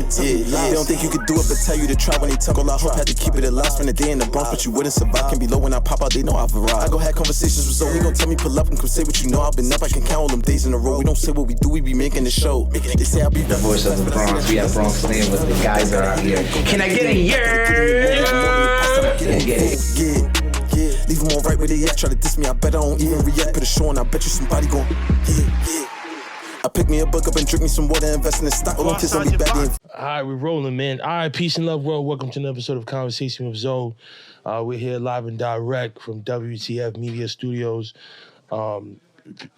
They don't think you could do it, but tell you to try when they talk. All I hope had to keep it alive. Spend a day in the Bronx, but you wouldn't survive. Can be low when I pop out, they know I've arrived. I go have conversations with Zoe, he gon' tell me pull up and come say what you know. I've been up, I can count all them days in a row. We don't say what we do, we be making the show. They say I'll be the voice of the Bronx. We have Bronx Land with the guys that are out here. Can I get a yeah? Leave them all right where they at. Try to diss me, I bet I don't even react. Put a show on, I bet you somebody gon' I pick me a book up and drink me some water, invest in the stock. All kids on me back in. All right, we're rolling, man. All right, peace and love, world. Welcome to another episode of Conversation with Zoe. We're here live and direct from WTF Media Studios.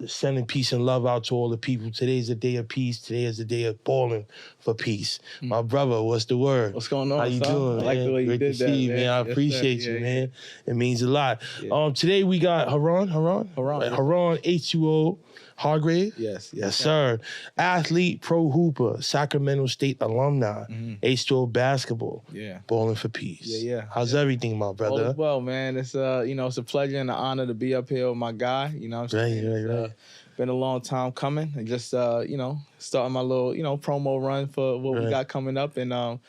Sending peace and love out to all the people. Today's a day of peace. Today is a day of balling for peace. My brother, what's the word? What's going on? How you doing? I like the way you did that. Great to see you, man. I appreciate you, man. It means a lot. Today we got Haron H2O Hargrave. Yes, sir. Athlete, pro hooper, Sacramento State alumni, H2O Basketball. Yeah. Balling for peace. Yeah. How's everything, my brother? All is well, man. It's it's a pleasure and an honor to be up here with my guy. You know what I'm saying? Right. Been a long time coming. And just starting my little, promo run for what we got coming up. And I've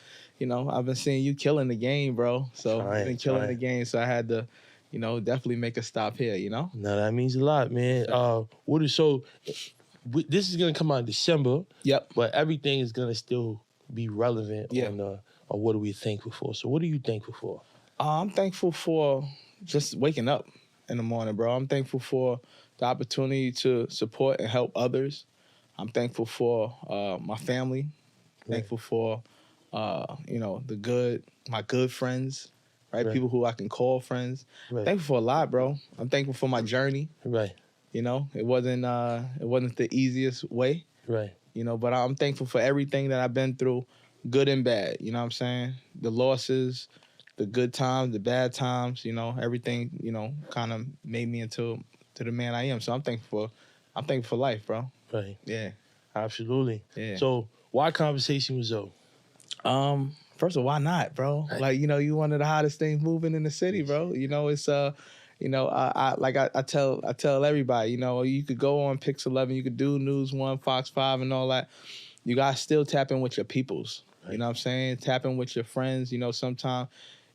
been seeing you killing the game, bro. So you've been killing the game. So I had to definitely make a stop here, No, that means a lot, man. This is going to come out in December. Yep. But everything is going to still be relevant on what are we thankful for. So what are you thankful for? I'm thankful for just waking up in the morning, bro. I'm thankful for the opportunity to support and help others. I'm thankful for my family. Thankful for, my good friends. Right? People who I can call friends. Right. Thankful for a lot, bro. I'm thankful for my journey. Right. It wasn't the easiest way. Right. But I'm thankful for everything that I've been through, good and bad. You know what I'm saying? The losses, the good times, the bad times. Everything. Kind of made me into the man I am. So I'm thankful for life, bro. Right. Yeah. Absolutely. Yeah. So why Conversation with Zoe? First of all, why not, bro? Right. Like, you one of the hottest things moving in the city, bro. It's I tell everybody, you could go on Pix 11, you could do News 1, Fox 5 and all that. You gotta still tap in with your peoples. Right. You know what I'm saying? Tap in with your friends. Sometimes,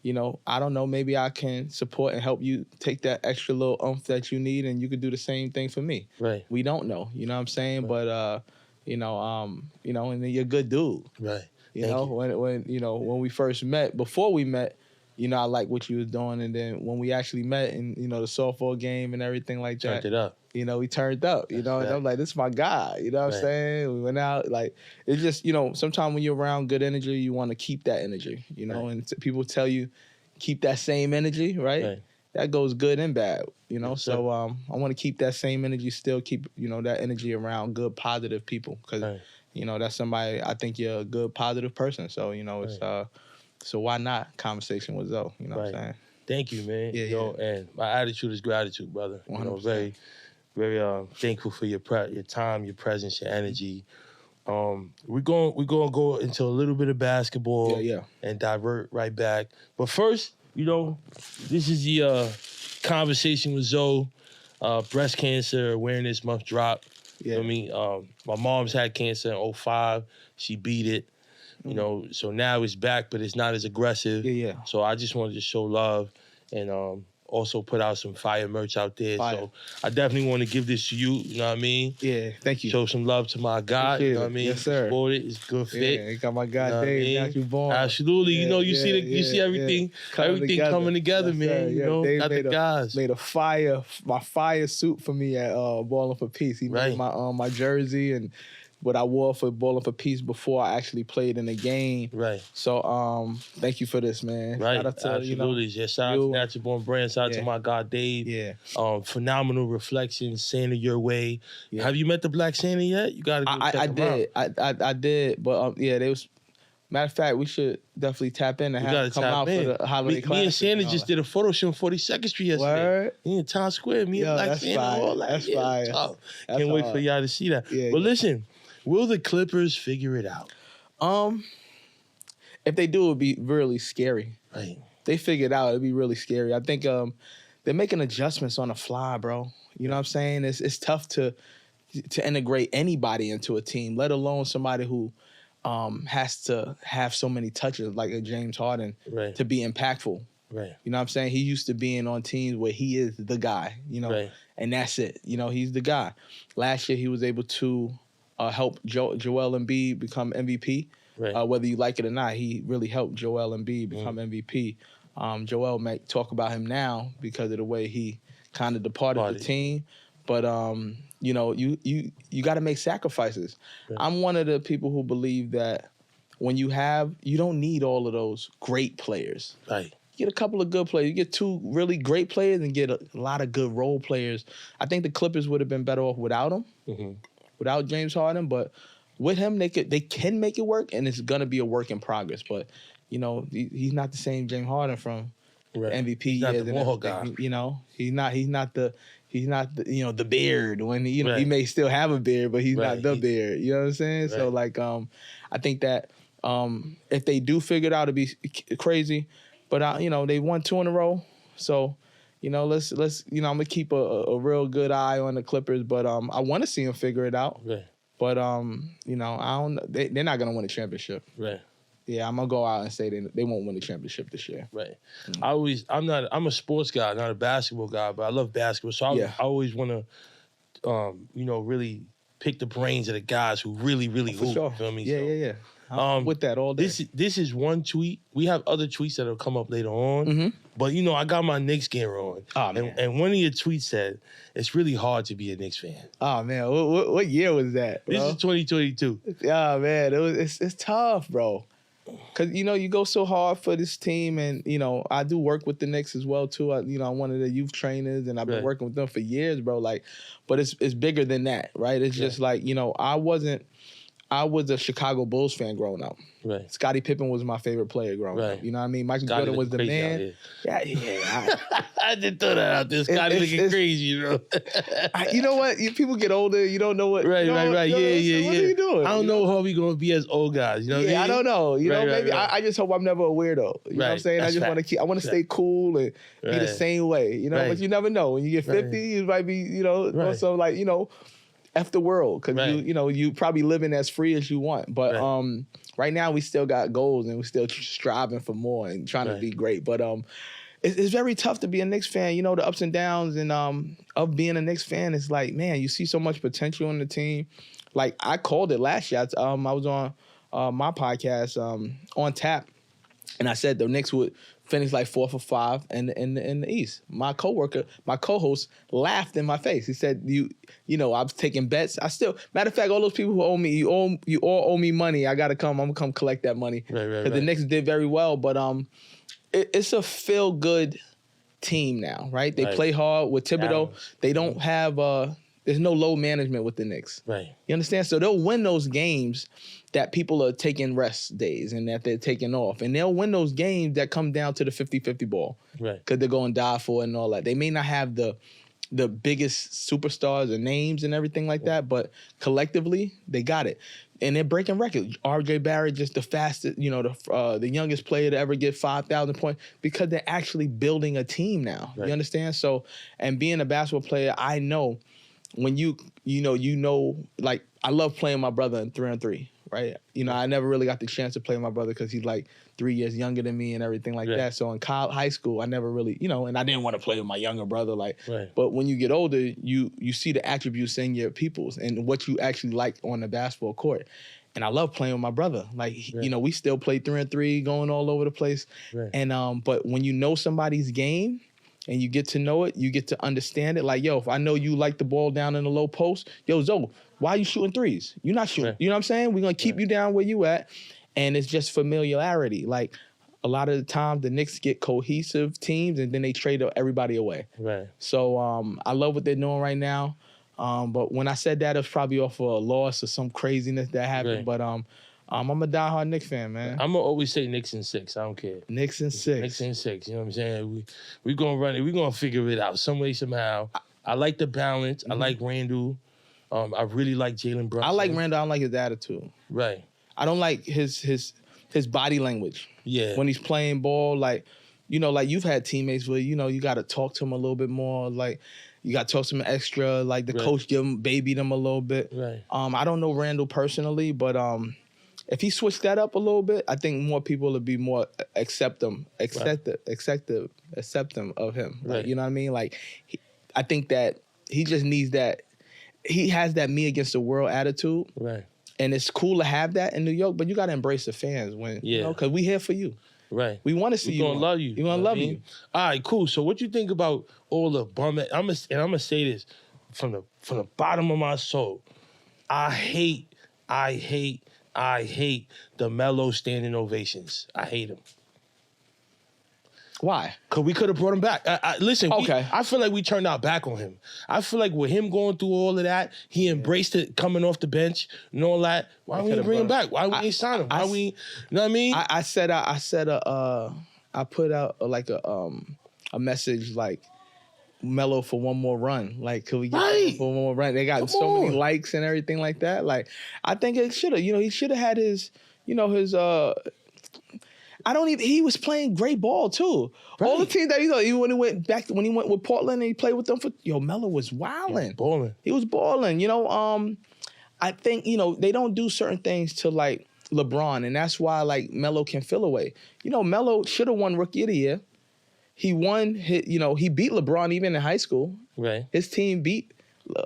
I don't know, maybe I can support and help you take that extra little oomph that you need, and you could do the same thing for me. Right. We don't know, you know what I'm saying? Right. But and then you're a good dude. Right. When we first met, before we met, I liked what you was doing, and then when we actually met in the softball game and everything like that, turned it up. We turned up. And I'm like, this is my guy. You know what I'm saying? We went out. Like, it's just sometimes when you're around good energy, you want to keep that energy. And people tell you keep that same energy, right? That goes good and bad. Yes, so I want to keep that same energy. Still keep that energy around good, positive people because. Right. That's somebody, I think you're a good, positive person. So, it's, so why not Conversation with Zoe? You know what I'm saying? Thank you, man. Yeah. And my attitude is gratitude, brother. 100%. Very, very thankful for your time, your presence, your energy. We're going to go into a little bit of basketball and divert right back. But first, this is the Conversation with Zoe, Breast Cancer Awareness Month drop. Yeah. My mom's had cancer in 2005. She beat it. So now it's back, but it's not as aggressive. Yeah. So I just wanted to show love and also put out some fire merch out there. Fire. So I definitely want to give this to you, you know what I mean? Yeah, thank you. Show some love to my guy, you know what I mean? Yes, sir. Support it, it's a good fit. Yeah, got my guy Dave, got you born. Absolutely. You see everything coming together, yes, man. Dave Got the guys. Made my fire suit for me at Ballin for Peace. He made my jersey and what I wore for Ballin for Peace before I actually played in the game. Right. So thank you for this, man. Right. Shout out to, absolutely. Shout out to Natural Born Brand. Shout out to my guy Dave. Yeah. Phenomenal reflections, Santa your way. Yeah. Have you met the Black Santa yet? You gotta go check him out. I did, but they was. Matter of fact, we should definitely tap in and have come out for the holiday classic. Me and Santa just did a photo shoot on 42nd Street yesterday. Word? In Times Square. Me and Black Santa. All that. That's fire. Can't wait for y'all to see that. Yeah, but listen, will the Clippers figure it out? If they do, it would be really scary. Right. They figure it out, it'd be really scary. I think they're making adjustments on the fly, bro. You know what I'm saying? It's tough to integrate anybody into a team, let alone somebody who has to have so many touches like a James Harden to be impactful. Right. You know what I'm saying? He used to being on teams where he is the guy, you know, and that's it. You know, he's the guy. Last year, he was able to help Joel Embiid become MVP. Right. Whether you like it or not, he really helped Joel Embiid become MVP. Joel may talk about him now because of the way he kind of departed the team. But, you know, you got to make sacrifices. Right. I'm one of the people who believe that when you don't need all of those great players. Right. Get a couple of good players. You get 2 really great players and get a lot of good role players. I think the Clippers would have been better off without him, without James Harden. But with him, they can make it work, and it's gonna be a work in progress. But you know, he's not the same James Harden from MVP. He's not the ball guy. You know, he's not the you know, the beard when he may still have a beard, but he's not the beard. You know what I'm saying? Right. So like, I think that if they do figure it out, it'd be crazy. But you know, they won 2 in a row, so you know, let's you know, I'm gonna keep a real good eye on the Clippers. But I want to see them figure it out. Right. But you know, they're not gonna win a championship. Right. Yeah, I'm gonna go out and say they won't win the championship this year. Right. I'm a sports guy, not a basketball guy, but I love basketball. So I always want to, you know, really pick the brains of the guys who really hoop. Sure. You feel me? Yeah. I'm with that all day. This is one tweet. We have other tweets that'll come up later on. But, you know, I got my Knicks gear on. Oh, man. And one of your tweets said, it's really hard to be a Knicks fan. Oh, man. What year was that, bro? This is 2022. Yeah, man. It's tough, bro. Because, you know, you go so hard for this team. And, you know, I do work with the Knicks as well, too. I'm one of the youth trainers, and I've been working with them for years, bro. Like, but it's bigger than that, right? It's just like, you know, I was a Chicago Bulls fan growing up. Right. Scottie Pippen was my favorite player growing up. You know what I mean? Michael Jordan was the man. Yeah. I just throw that out there. Scottie looking crazy, you know. You know what? People get older. You don't know what. Right. Yeah. What are you doing? I don't know how we gonna be as old guys. You know what I mean? I don't know. You know, maybe I just hope I'm never a weirdo. You know what I'm saying? I just want to I want to stay cool and be the same way. You know, but you never know. When you get 50, you might be, you know, also like, you know, F the world, because you probably living as free as you want. But right now we still got goals and we're still striving for more and trying to be great. But it's very tough to be a Knicks fan. You know, the ups and downs and of being a Knicks fan. It's like, man, you see so much potential in the team. Like I called it last year. I was on my podcast on Tap, and I said the Knicks would finish like 4 for 5 in the East. My co-host laughed in my face. He said, "You know, I was taking bets. Matter of fact, all those people who owe me, you all owe me money. I'm gonna come collect that money." Because the Knicks did very well, but it's a feel good team now, right? They play hard with Thibodeau. They don't have there's no low management with the Knicks. Right. You understand? So they'll win those games that people are taking rest days and that they're taking off. And they'll win those games that come down to the 50-50 ball. Right. Because they're going to die for it and all that. They may not have the biggest superstars or names and everything like that, but collectively, they got it. And they're breaking records. R.J. Barrett, just the fastest, you know, the youngest player to ever get 5,000 points because they're actually building a team now. Right. You understand? So, and being a basketball player, I know when you know, like, I love playing my brother in 3-on-3, right? You know, I never really got the chance to play my brother because he's like 3 years younger than me and everything like that. So in high school, I never really, you know, and I didn't want to play with my younger brother. Like, but when you get older, you see the attributes in your peoples and what you actually like on the basketball court. And I love playing with my brother. Like, you know, we still play 3-on-3, going all over the place. And but when you know somebody's game, and you get to know it, you get to understand it. Like, yo, if I know you like the ball down in the low post, yo, Zoe, why are you shooting threes? You're not shooting. You know what I'm saying? We're going to keep you down where you at. And it's just familiarity. Like, a lot of the time, the Knicks get cohesive teams, and then they trade everybody away. Right. So I love what they're doing right now. But when I said that, it was probably off of a loss or some craziness that happened. But I'm a diehard Knicks fan, man. I'm gonna always say Knicks in 6. I don't care. Knicks in 6. Knicks in 6. You know what I'm saying? We're gonna run it. We're gonna figure it out some way, somehow. I like the balance. I like Randall. I really like Jalen Brunson. I like Randall. I don't like his attitude. Right. I don't like his body language. Yeah. When he's playing ball, like, you know, like you've had teammates where, you know, you got to talk to him a little bit more. Like, you got to talk to him extra. Like the coach baby them a little bit. Right. I don't know Randall personally, but If he switched that up a little bit, I think more people would be more accepting of him. Right. Like, you know what I mean? Like, I think that he just needs that. He has that me against the world attitude. Right. And it's cool to have that in New York, but you got to embrace the fans because we here for you. Right. We want to see you. We gonna love you. We want to love you. All right, cool. So what you think about all the bum? I'm gonna say this from the bottom of my soul. I hate the Melo standing ovations. I hate them. Why? Because we could have brought him back. Listen, okay. I feel like we turned our back on him. I feel like with him going through all of that, he embraced it coming off the bench and all that. Why we didn't bring him back? Why we didn't sign him? You know what I mean? I put out a message like, Melo for one more run. Like, could we get for one more run? They got many likes and everything like that. Like, I think it should have. He should have had his. He was playing great ball too. Right. All the teams that even when he went with Portland and he played with them Melo was wilding. He was balling. I think they don't do certain things to like LeBron, and that's why like Melo can feel away. Melo should have won Rookie of the Year. He won. He beat LeBron even in high school. Right. His team beat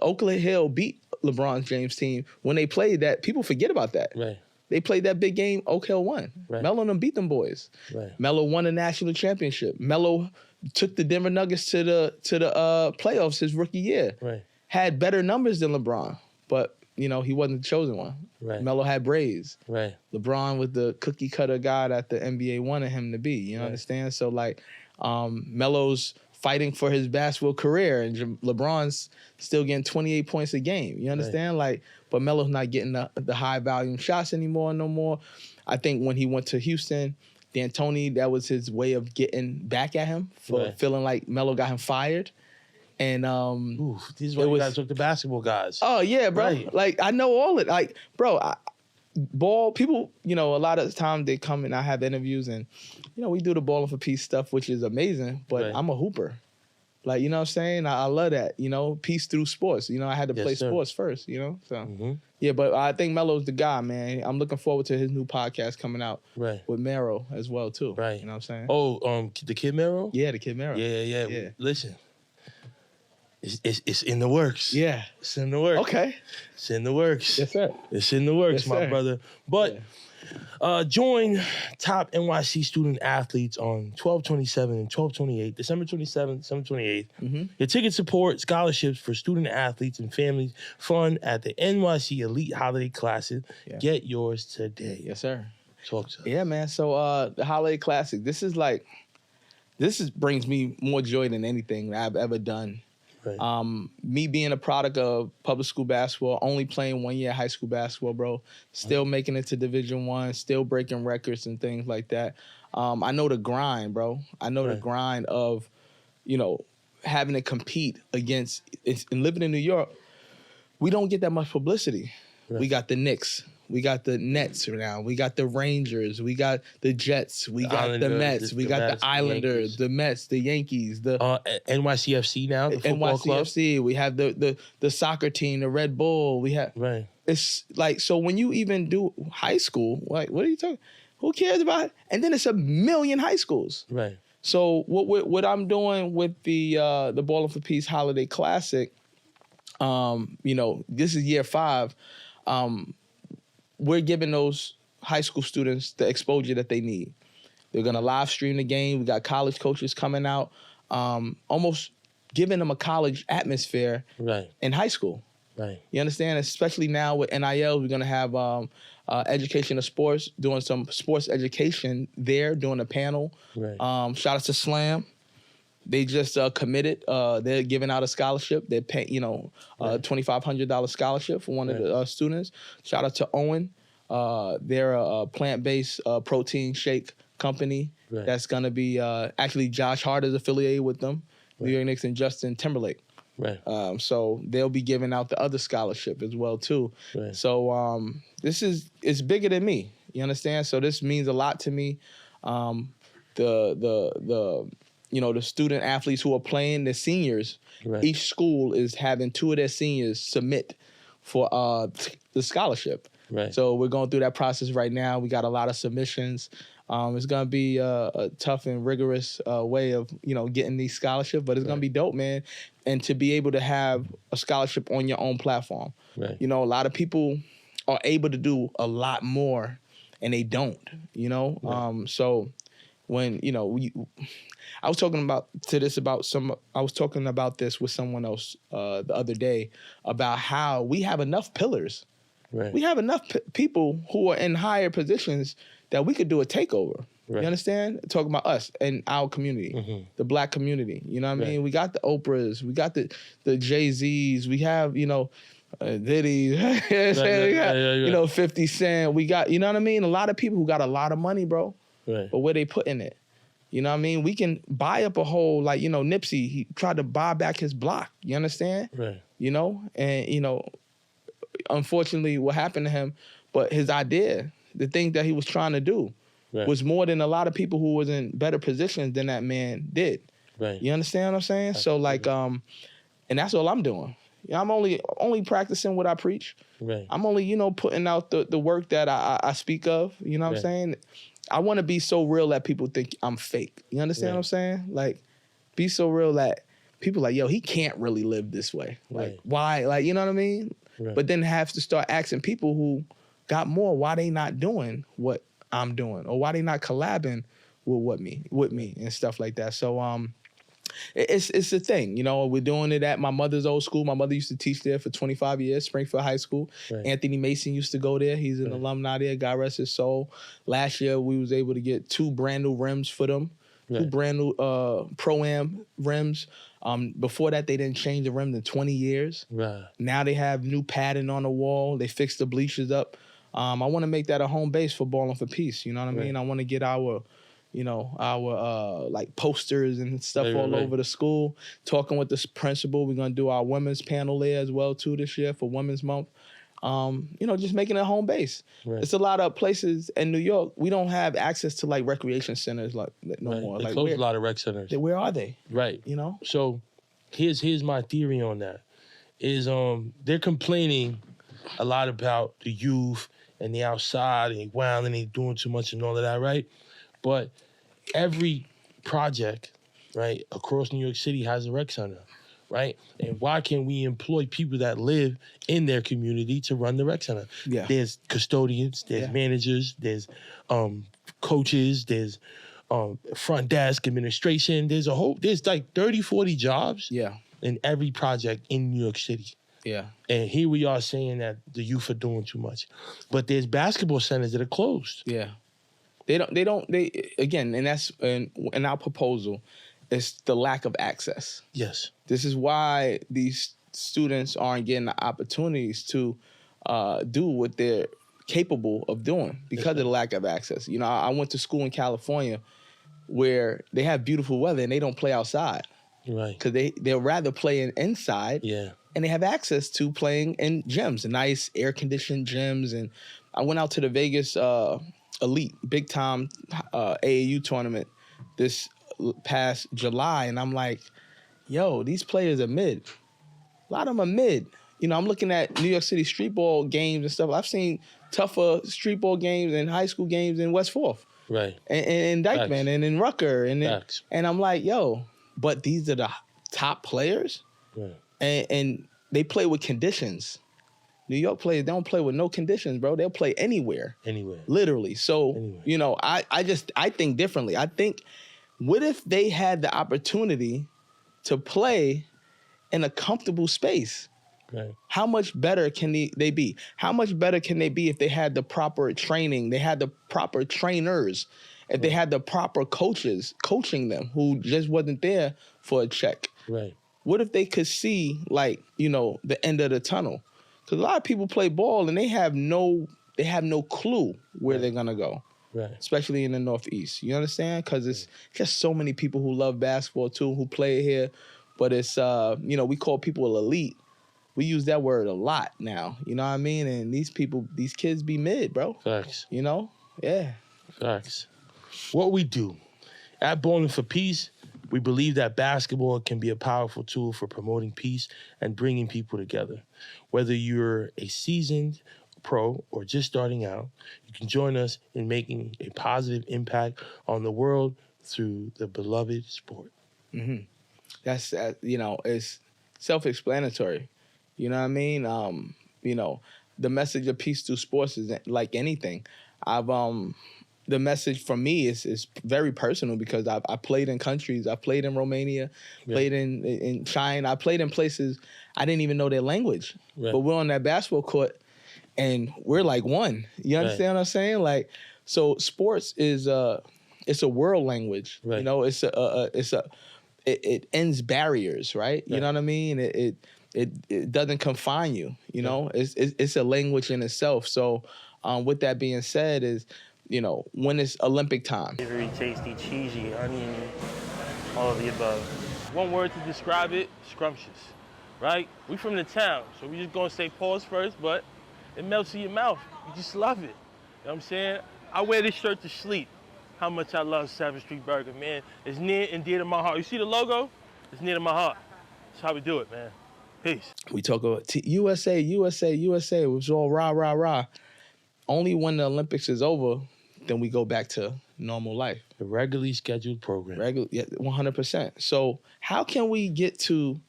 Oakland Hill beat LeBron James' team when they played that. People forget about that. Right. They played that big game. Oak Hill won. Right. Melo and them beat them boys. Right. Melo won a national championship. Melo took the Denver Nuggets to the playoffs his rookie year. Right. Had better numbers than LeBron, but he wasn't the chosen one. Right. Melo had braids. Right. LeBron was the cookie cutter guy that the NBA wanted him to be. You understand? So like, Melo's fighting for his basketball career, and LeBron's still getting 28 points a game. You understand? Right. Like, but Melo's not getting the high volume shots anymore. No more. I think when he went to Houston, D'Antoni, that was his way of getting back at him for feeling like Melo got him fired. And this is why you guys took the basketball guys. Oh yeah, bro. Right. Like I know all it. Like, bro, ball people. A lot of the time they come and I have interviews and we do the Ballin for Peace stuff, which is amazing. But I'm a hooper. Like, what I'm saying? I love that. Peace through sports. I had to play sports first. So yeah, but I think Melo's the guy, man. I'm looking forward to his new podcast coming out with Mero as well too. Right. You know what I'm saying? Oh, the Kid Mero? Yeah, the Kid Mero. Yeah. Listen. It's in the works. Yeah. It's in the works. Okay. It's in the works. Yes, sir. It's in the works, Yes, my sir. brother. But join top NYC student athletes on 12/27 and 12/28, December 27th, December 28th. Mm-hmm. Your tickets support scholarships for student athletes and families. Fun at the NYC Elite Holiday Classic. Yeah. Get yours today. Yes, sir. Talk to us. Yeah, man. So the Holiday Classic, this brings me more joy than anything I've ever done. Right. Me being a product of public school basketball, only playing 1 year high school basketball, bro, still making it to Division I, still breaking records and things like that. I know the grind, bro. I know the grind of, having to compete against, and living in New York, we don't get that much publicity. Right. We got the Knicks. We got the Nets now. We got the Rangers. We got the Jets. We got the Mets. We got the Islanders, the Mets, the Yankees, the NYCFC now, the football club. NYCFC. We have the soccer team, the Red Bull. We have It's like, so when you even do high school, like, what are you talking? Who cares about it? And then it's 1 million high schools. Right. So what I'm doing with the Ballin for Peace Holiday Classic, this is year 5. We're giving those high school students the exposure that they need. They're going to live stream the game. We got college coaches coming out, almost giving them a college atmosphere in high school. Right. You understand? Especially now with NIL, we're going to have education of sports, doing some sports education there, doing a panel. Right. Shout out to Slam. They just committed. They're giving out a scholarship. They're paying, $2,500 scholarship for one of the students. Shout out to Owen. They're a plant-based protein shake company that's going to be actually Josh Hart is affiliated with them. New York Knicks and Justin Timberlake. Right. So they'll be giving out the other scholarship as well too. Right. So it's bigger than me. You understand? So this means a lot to me. The student athletes who are playing, the seniors, each school is having 2 of their seniors submit for the scholarship. Right. So we're going through that process right now. We got a lot of submissions. It's gonna be a tough and rigorous way of getting these scholarships, but it's gonna be dope, man. And to be able to have a scholarship on your own platform, Right. a lot of people are able to do a lot more, and they don't. Right. So when I was talking about this with someone else the other day about how we have enough pillars. Right. We have enough people who are in higher positions that we could do a takeover. Right. You understand? Talking about us and our community, the Black community. You know what I mean? We got the Oprahs, we got the Jay-Z's, we have, Diddy, we got, 50 Cent, we got, you know what I mean? A lot of people who got a lot of money, bro. Right. But where they putting it? You know what I mean? We can buy up a whole, like, Nipsey, he tried to buy back his block. You understand? Right. And, unfortunately, what happened to him, but his idea, the thing that he was trying to do, was more than a lot of people who was in better positions than that man did. Right. You understand what I'm saying? So, like, and that's all I'm doing. I'm only practicing what I preach. Right. I'm only, putting out the work that I speak of. You know what I'm saying? I want to be so real that people think I'm fake. You understand what I'm saying? Like, be so real that people like, yo, he can't really live this way. Like, why? Like, you know what I mean? Right. But then have to start asking people who got more, why they not doing what I'm doing, or why they not collabing with me and stuff like that. So it's a thing. We're doing it at my mother's old school. My mother used to teach there for 25 years, Springfield High School. Right. Anthony Mason used to go there. He's an alumni there. God rest his soul. Last year, we was able to get 2 brand new rims for them. Right. 2 brand new Pro-Am rims. Before that, they didn't change the rim in 20 years. Right. Now they have new padding on the wall. They fixed the bleachers up. I want to make that a home base for Ballin for Peace. You know what I mean? I want to get our like posters and stuff all over the school. Talking with the principal, we're gonna do our women's panel there as well too this year for Women's Month. Just making it a home base. Right. It's a lot of places in New York we don't have access to like recreation centers no more. They like closed a lot of rec centers. Where are they? Right. So here's my theory on that. Is they're complaining a lot about the youth and the outside and they wild and they doing too much and all of that, right? But every project, right, across New York City has a rec center, right? And why can't we employ people that live in their community to run the rec center? Yeah. There's custodians, there's managers, there's coaches, there's front desk administration. There's like 30, 40 jobs in every project in New York City. Yeah. And here we are saying that the youth are doing too much. But there's basketball centers that are closed. Yeah. They again, and that's in our proposal, it's the lack of access. Yes. This is why these students aren't getting the opportunities to do what they're capable of doing because of the lack of access. I went to school in California where they have beautiful weather and they don't play outside. Right. Because they'd rather play inside. Yeah. And they have access to playing in gyms, nice air-conditioned gyms. And I went out to the Vegas Elite, big-time AAU tournament this past July, and I'm like, yo, these players are mid. A lot of them are mid. I'm looking at New York City street ball games and stuff. I've seen tougher street ball games and high school games in West Fourth. Right. And Dykeman and in Rucker. And I'm like, yo, but these are the top players? Right. And they play with conditions. New York players, they don't play with no conditions, bro. They'll play anywhere. Anywhere. Literally. So, anywhere. I think differently. I think, what if they had the opportunity to play in a comfortable space? Right. How much better can they be? How much better can they be if they had the proper training, they had the proper trainers, if they had the proper coaches coaching them who just wasn't there for a check? Right. What if they could see, like, the end of the tunnel? Because a lot of people play ball and they have no clue where they're gonna go. Right. Especially in the Northeast. You understand? Because it's just so many people who love basketball too, who play here. But it's we call people elite. We use that word a lot now. You know what I mean? And these kids be mid, bro. Facts. Yeah. Facts. What we do at Ballin for Peace, we believe that basketball can be a powerful tool for promoting peace and bringing people together. Whether you're a seasoned pro, or just starting out, you can join us in making a positive impact on the world through the beloved sport. Mm-hmm. That's it's self-explanatory. You know what I mean? The message of peace through sports is like anything. The message for me is very personal because I played in countries. I played in Romania, played in China. I played in places I didn't even know their language. Right. But we're on that basketball court and we're like one. You understand what I'm saying? Like, so sports is it's a world language. Right. It ends barriers, right? You know what I mean? It doesn't confine you. You know, it's a language in itself. So, with that being said, is when it's Olympic time. Very tasty, cheesy, onion, all of the above. One word to describe it: scrumptious. Right? We from the town, so we just gonna say pause first, but it melts in your mouth. You just love it. You know what I'm saying? I wear this shirt to sleep. How much I love 7th Street Burger, man. It's near and dear to my heart. You see the logo? It's near to my heart. That's how we do it, man. Peace. We talk about USA, USA, USA. It was all rah, rah, rah. Only when the Olympics is over, then we go back to normal life. The regularly scheduled program. 100%. So how can we get to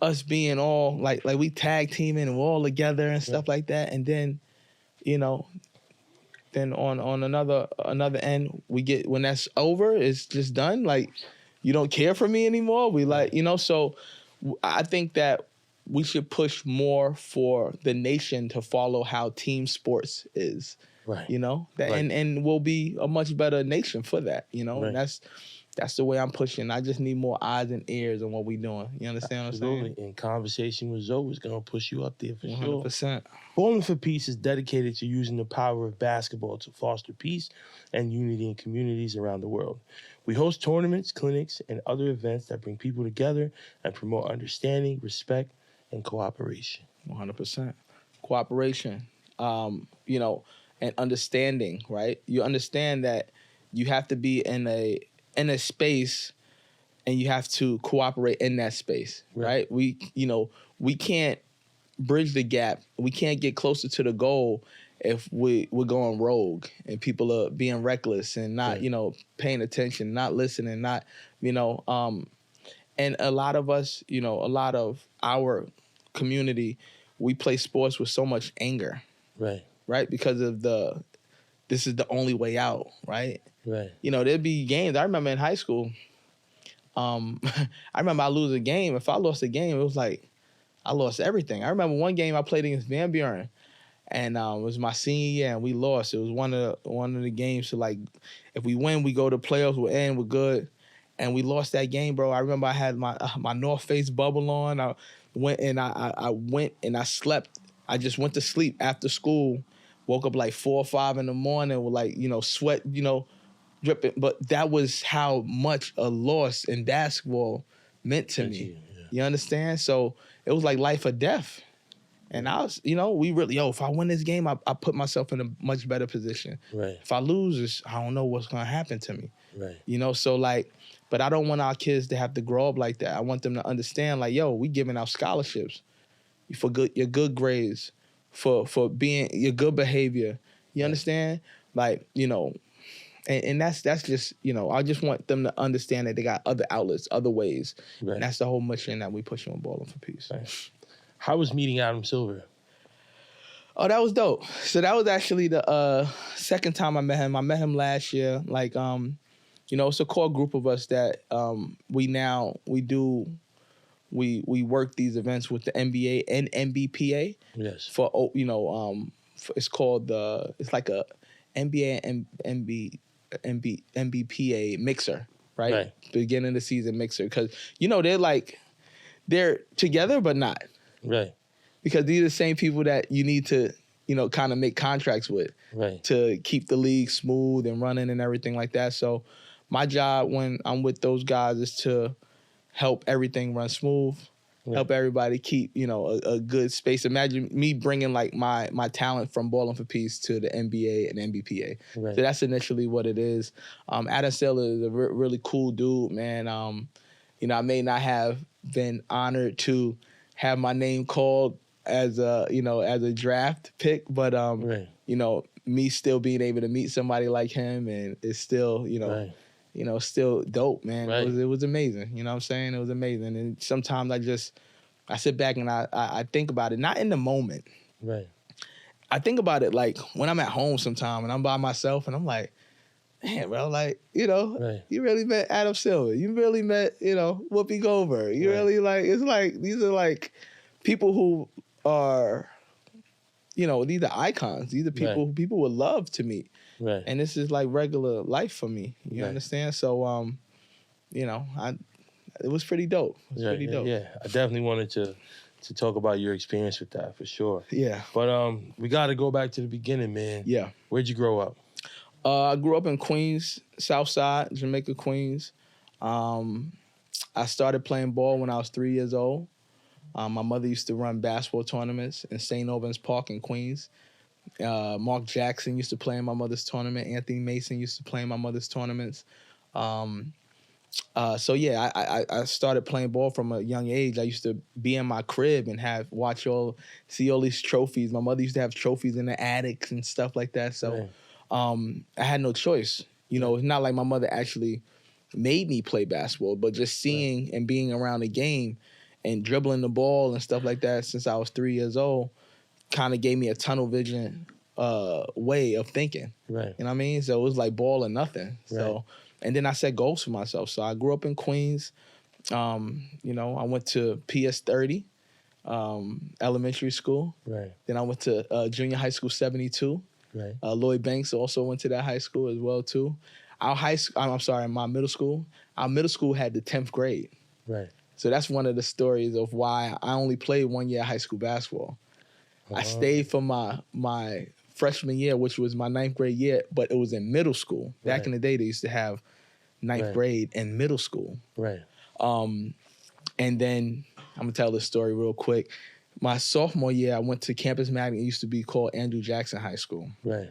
us being all, like we tag teaming and we're all together and stuff like that, and then, then on another end, we get, when that's over, it's just done. Like, you don't care for me anymore. We so I think that we should push more for the nation to follow how team sports is. Right. And we'll be a much better nation for that. Right. And that's the way I'm pushing. I just need more eyes and ears on what we're doing. You understand what I'm saying? Absolutely. And conversation with Zoe is going to push you up there for 100%. Sure. Ballin for Peace is dedicated to using the power of basketball to foster peace and unity in communities around the world. We host tournaments, clinics, and other events that bring people together and promote understanding, respect, and cooperation. 100%. Cooperation, and understanding, right? You understand that you have to be in a space and you have to cooperate in that space, right? We can't bridge the gap. We can't get closer to the goal if we're going rogue and people are being reckless and not, paying attention, not listening, not, and a lot of us, a lot of our community, we play sports with so much anger. Right? Because of this is the only way out, right? Right. There'd be games. I remember in high school, I remember I lose a game. If I lost a game, it was like I lost everything. I remember one game I played against Van Buren, and it was my senior year, and we lost. It was one of the games. So like, if we win, we go to playoffs. We're in. We're good. And we lost that game, bro. I remember I had my North Face bubble on. I went and I slept. I just went to sleep after school. Woke up like 4 or 5 in the morning with like, sweat, dripping. But that was how much a loss in basketball meant to me. You understand? So it was like life or death. And I was, we really, if I win this game, I put myself in a much better position. Right. If I lose, I don't know what's going to happen to me. Right. So like, but I don't want our kids to have to grow up like that. I want them to understand like, we giving out scholarships for your good grades, for being your good behavior. You understand? Like, and that's just, I just want them to understand that they got other outlets, other ways. Right. And that's the whole mission that we push on Ballin for Peace. Right. How was meeting Adam Silver? Oh, that was dope. So that was actually the second time I met him. I met him last year. Like, it's a core group of us that we work these events with the NBA and NBPA. Yes. For it's called it's like a NBA and NBPA mixer, right? Beginning of the season mixer, because they're together but not. Right. Because these are the same people that you need to, kind of make contracts with. Right. To keep the league smooth and running and everything like that. So my job when I'm with those guys is to help everything run smooth, help everybody keep, a good space. Imagine me bringing like my talent from Ballin for Peace to the NBA and NBPA. Right. So that's initially what it is. Adam Silver is a really cool dude, man. I may not have been honored to have my name called as a draft pick, but me still being able to meet somebody like him, and it's still still dope, man. Right. It was amazing. You know what I'm saying? It was amazing. And sometimes I sit back and I think about it, not in the moment. Right. I think about it like when I'm at home sometime and I'm by myself and I'm like, man, bro, like, you really met Adam Silver. You really met, Whoopi Goldberg. You really it's like, these are like people who are, these are icons. These are people who people would love to meet. Right. And this is like regular life for me. You understand? So, it was pretty dope. Pretty dope. Yeah, I definitely wanted to talk about your experience with that for sure. Yeah. But we got to go back to the beginning, man. Yeah. Where'd you grow up? I grew up in Queens, South Side, Jamaica, Queens. I started playing ball when I was 3 years old. My mother used to run basketball tournaments in St. Albans Park in Queens. Mark Jackson used to play in my mother's tournament. Anthony Mason used to play in my mother's tournaments. I started playing ball from a young age. I used to be in my crib and see all these trophies. My mother used to have trophies in the attics and stuff like that. So I had no choice. It's not like my mother actually made me play basketball, but just seeing and being around the game and dribbling the ball and stuff like that since I was 3 years old kind of gave me a tunnel vision way of thinking. Right. You know what I mean? So it was like ball or nothing. Right. So, and then I set goals for myself. So I grew up in Queens. I went to PS 30 elementary school. Right. Then I went to junior high school 72. Right. Lloyd Banks also went to that high school as well too. My middle school. Our middle school had the 10th grade. Right. So that's one of the stories of why I only played 1 year of high school basketball. I stayed for my freshman year, which was my 9th grade year, but it was in middle school. Back in the day, they used to have 9th grade in middle school. Right. And then I'm gonna tell this story real quick. My sophomore year, I went to Campus Magnet. It used to be called Andrew Jackson High School. Right.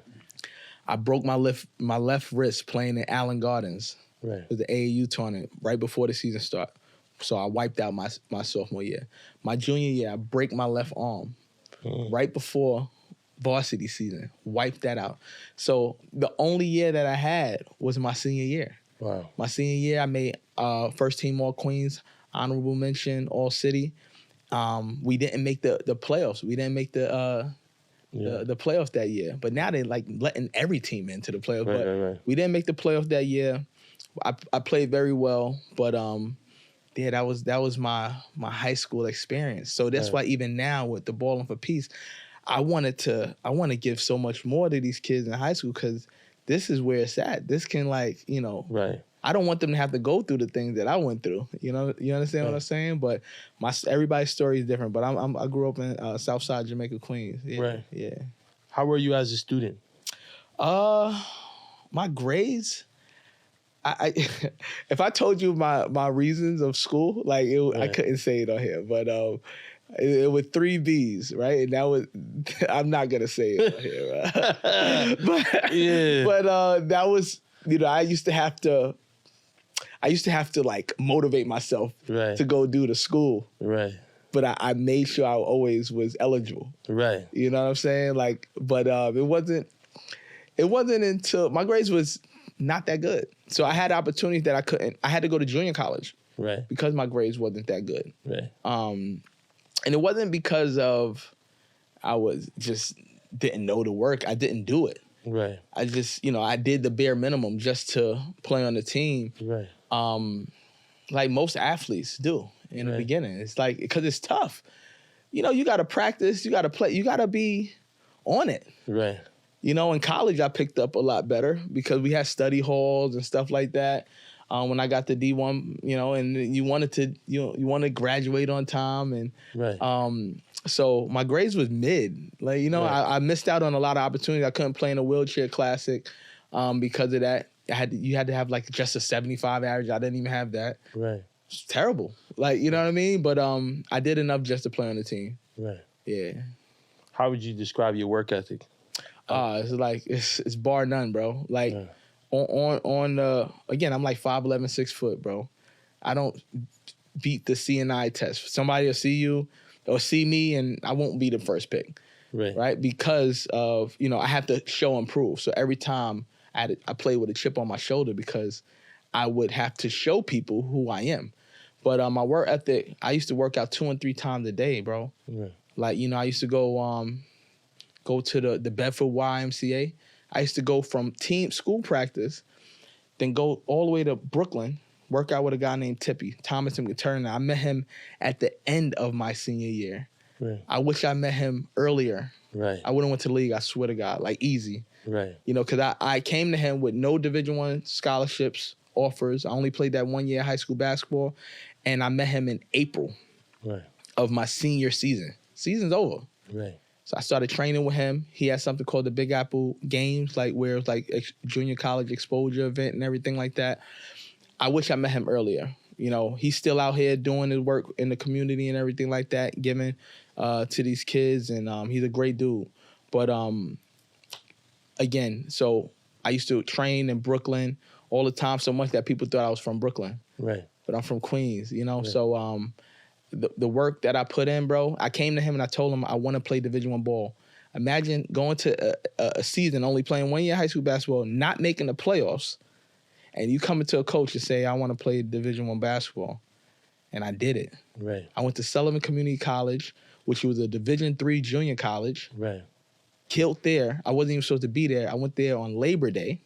I broke my left wrist playing in Allen Gardens. Right. It was the AAU tournament right before the season started. So I wiped out my sophomore year. My junior year, I break my left arm right before varsity season. Wiped that out. So the only year that I had was my senior year. Wow. My senior year, I made first team All Queens, honorable mention, All City. We didn't make the playoffs. We didn't make the playoffs that year. But now they like letting every team into the playoffs. But we didn't make the playoffs that year. I played very well, but that was my high school experience. So that's why even now with the Ballin' for Peace, I want to give so much more to these kids in high school because this is where it's at. This can Right. I don't want them to have to go through the things that I went through. You understand what I'm saying? But everybody's story is different. But I grew up in Southside Jamaica, Queens. Yeah, Right. Yeah. How were you as a student? My grades. I if I told you my reasons of school, I couldn't say it on here. But it was 3 B's, right? And that was I'm not gonna say it on here, right? but that was I used to have to like motivate myself to go do the school. Right. But I made sure I always was eligible. Right. You know what I'm saying? But it wasn't until my grades was not that good. So I had opportunities that I had to go to junior college. Right. Because my grades wasn't that good. Right. And it wasn't because of I was just didn't know the work. I didn't do it. Right. I just, I did the bare minimum just to play on the team. Right. Like most athletes do in the beginning. It's like, because it's tough. You got to practice, you got to play, you got to be on it. Right. In college, I picked up a lot better because we had study halls and stuff like that. When I got to D1, and you wanted to graduate on time. And right. So my grades was mid. I missed out on a lot of opportunities. I couldn't play in a wheelchair classic because of that. You had to have like just a 75 average. I didn't even have that. Right. It's terrible. You know what I mean? But I did enough just to play on the team. Right. Yeah. How would you describe your work ethic? It's bar none, bro. Again, I'm like 5'11", 6 foot, bro. I don't beat the CNI test. Somebody will see you or see me and I won't be the first pick. Right? Because of, I have to show and prove. So every time I play with a chip on my shoulder because I would have to show people who I am. But my work ethic, I used to work out 2 and 3 times a day, bro. Like, I used to go to the Bedford YMCA. I used to go from school practice, then go all the way to Brooklyn, work out with a guy named Tippy, Thomas M. Turner. I met him at the end of my senior year. I wish I met him earlier. I wouldn't went to the league, I swear to God, like easy. Because I came to him with no Division I scholarships, offers. I only played that 1 year of high school basketball, and I met him in April of my senior season. Season's over. So I started training with him. He had something called the Big Apple Games, like where it was like a junior college exposure event and everything like that. I wish I met him earlier. He's still out here doing his work in the community and everything like that, giving to these kids, and he's a great dude. But again, so I used to train in Brooklyn all the time, so much that people thought I was from Brooklyn. But I'm from Queens, So the work that I put in, bro, I came to him and I told him I want to play Division I ball. Imagine going to a season only playing 1 year high school basketball, not making the playoffs, and you coming to a coach and say, I want to play Division I basketball. And I did it. I went to Sullivan Community College, which was a Division III junior college. Killed there. I wasn't even supposed to be there. I went there on Labor Day.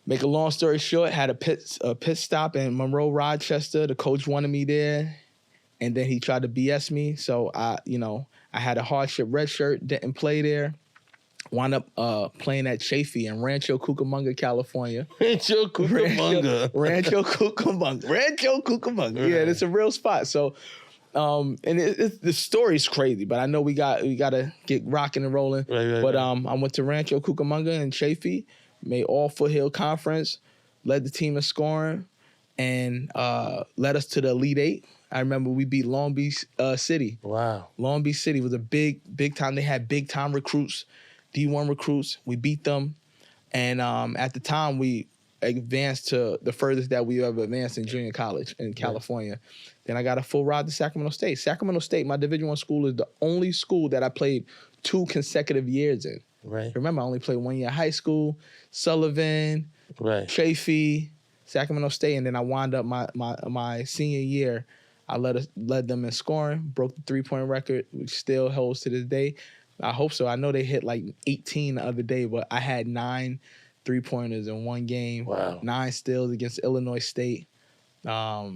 Make a long story short, had a pit stop in Monroe, Rochester. The coach wanted me there, and then he tried to BS me. So I had a hardship red shirt, didn't play there. Wound up playing at Chafee in Rancho Cucamonga, California. Rancho Cucamonga. Rancho Cucamonga. Yeah, it's a real spot. So, and the story's crazy, but I know we got to get rocking and rolling. But I went to Rancho Cucamonga and Chafee, made all Foothill Conference, led the team in scoring, and led us to the Elite Eight. I remember we beat Long Beach City. Wow. Long Beach City was a big time. They had big time recruits, D1 recruits. We beat them. And at the time, we advanced to the furthest that we ever advanced in junior college in California. Then I got a full ride to Sacramento State. Sacramento State, my Division I school, is the only school that I played 2 consecutive years in. Remember, I only played 1 year high school, Sullivan, Chafee, Sacramento State, and then I wound up my senior year. I led them in scoring, broke the 3-point record, which still holds to this day. I hope so. I know they hit like 18 the other day, but I had 9 3-pointers in one game. Wow. 9 steals against Illinois State. Yeah,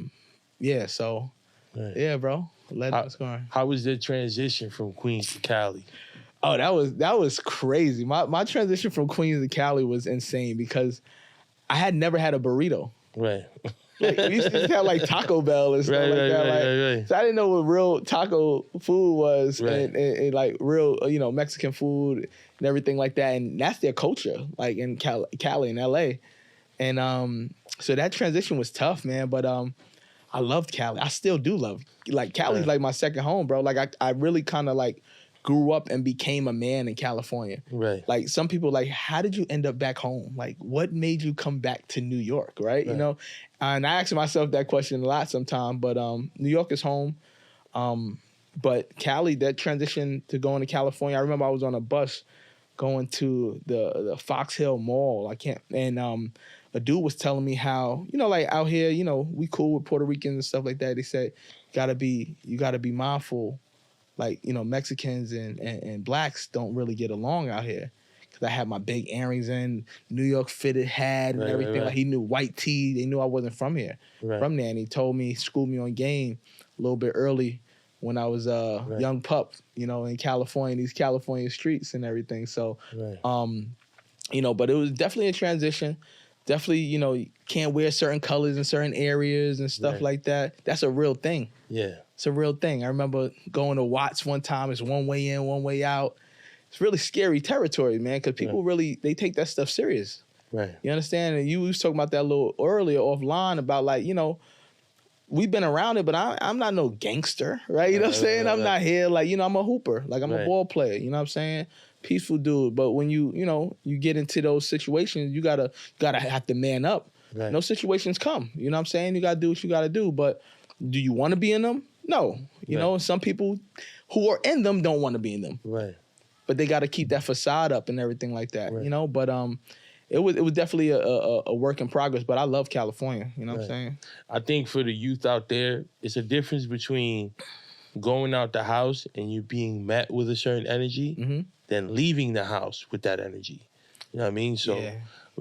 bro. Led them scoring. How was the transition from Queens to Cali? Oh, that was crazy. My transition from Queens to Cali was insane because I had never had a burrito. Like, we used to just have like Taco Bell and stuff like that. So I didn't know what real taco food was and like real, Mexican food and everything like that. And that's their culture, like in Cali and LA. And so that transition was tough, man. But I loved Cali. I still do love, like, Cali's like my second home, bro. Like I really kind of like grew up and became a man in California. Like, some people like, how did you end up back home? Like, what made you come back to New York, right? And I ask myself that question a lot sometimes, but New York is home. But Cali, that transition to going to California, I remember I was on a bus going to the Fox Hill Mall. A dude was telling me how, like out here, we cool with Puerto Ricans and stuff like that. They said, you gotta be mindful. Like, Mexicans and blacks don't really get along out here. Because I had my big earrings in, New York fitted hat and everything. Like, he knew white tee. They knew I wasn't from here, from there. And he told me, schooled me on game a little bit early when I was a young pup, in California, these California streets and everything. So, but it was definitely a transition. Definitely, you can't wear certain colors in certain areas and stuff like that. That's a real thing. Yeah. It's a real thing. I remember going to Watts one time. It's one way in, one way out. It's really scary territory, man, because people really, they take that stuff serious. You understand? And you was talking about that a little earlier offline about, like, we've been around it, but I'm not no gangster, right? You know what I'm saying? I'm not here like, I'm a hooper. Like, I'm a ball player. You know what I'm saying? Peaceful dude. But when you get into those situations, you gotta have to man up. No situations come. You know what I'm saying? You gotta do what you gotta do. But do you want to be in them? No, you know, some people who are in them don't want to be in them. Right. But they got to keep that facade up and everything like that, you know. But it was definitely a work in progress. But I love California. You know what I'm saying? I think for the youth out there, it's a difference between going out the house and you being met with a certain energy than leaving the house with that energy. You know what I mean? So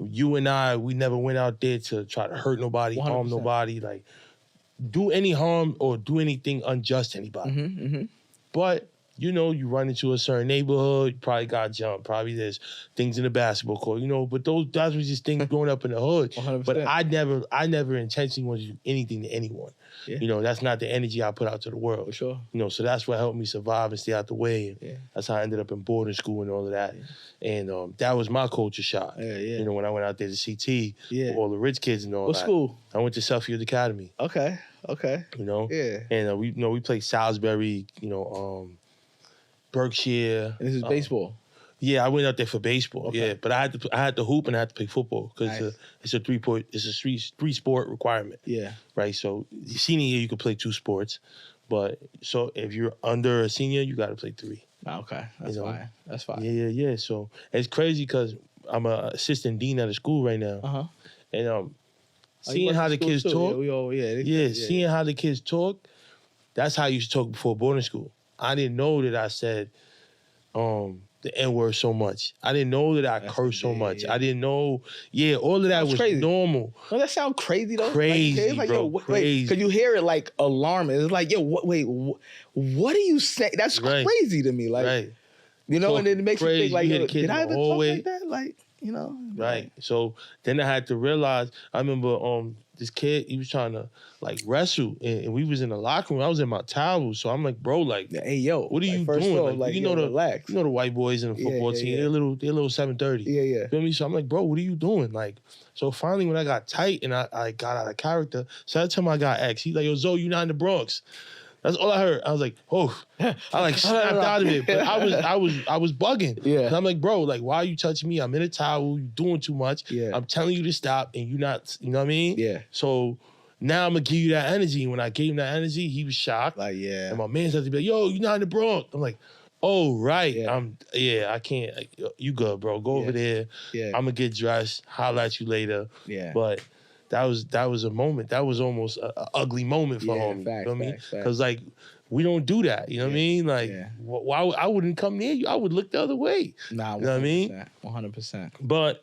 you and I, we never went out there to try to hurt nobody, 100%. Harm nobody, like do any harm or do anything unjust to anybody. But you know, you run into a certain neighborhood, you probably got jumped. Probably there's things in the basketball court, you know. But that was just things growing up in the hood. 100%. But I never intentionally wanted to do anything to anyone. You know, that's not the energy I put out to the world. For sure. You know, so that's what helped me survive and stay out the way. And that's how I ended up in boarding school and all of that. And that was my culture shock. You know, when I went out there to CT, with all the rich kids and all that. What school? I went to Suffield Academy. Okay. You know. And we played Salisbury. You know. Berkshire. And this is baseball. Yeah, I went out there for baseball. Okay. Yeah, but I had to hoop and I had to play football because it's a three sport requirement. Yeah. Right. So your senior year you could play 2 sports, but so if you're under a senior, you got to play 3. Okay, that's fine. That's fine. Yeah. So it's crazy because I'm an assistant dean at a school right now. And seeing how the kids talk. Seeing how the kids talk. That's how I used to talk before boarding school. I didn't know that I said the N-word so much. I didn't know that I cursed so much. I didn't know. Yeah, all of that was crazy. Normal. Don't that sound crazy though? Crazy, like, bro. Crazy. Because you hear it like alarming. It's like, yo, what are you saying? That's crazy to me. Like, you know, and then it makes you think like, yo, did I ever talk like that? Like, you know. Right. So then I had to realize. I remember this kid, he was trying to like wrestle, and we was in the locker room. I was in my towel, so I'm like, bro, like, hey, yo, what are you doing? Like, you know relax. You know the white boys in the football team. They're a little 730. Yeah. Feel me? So I'm like, bro, what are you doing? Like, so finally when I got tight and I got out of character, so I tell my guy X, he's like, yo, Zoe, you not in the Bronx. That's all I heard. I was like, oh, I like snapped out of it. But I was bugging. Yeah. And I'm like, bro, like, why are you touching me? I'm in a towel. You doing too much. Yeah. I'm telling you to stop, and you not. You know what I mean? Yeah. So now I'm gonna give you that energy. And when I gave him that energy, he was shocked. Like, yeah. And my man started to be like, yo, you not in the Bronx. I'm like, oh, right. I can't. You good, bro. Go over there. Yeah. I'm gonna get dressed. Holler at you later. Yeah. But that was a moment. That was almost an ugly moment for homie. Facts, you know what I mean? facts. Because like we don't do that. You know what I mean? Like why I wouldn't come near you. I would look the other way. Nah, 100%, you know what I mean? 100%. But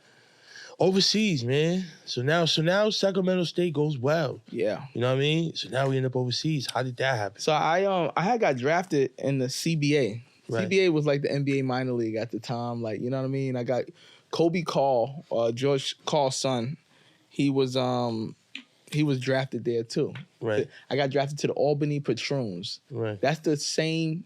overseas, man. So now Sacramento State goes well. Yeah. You know what I mean? So now we end up overseas. How did that happen? So I had got drafted in the CBA. Right. CBA was like the NBA minor league at the time. Like, you know what I mean? I got Kobe Call, George Call's son. He was drafted there too. Right. I got drafted to the Albany Patroons. Right. That's the same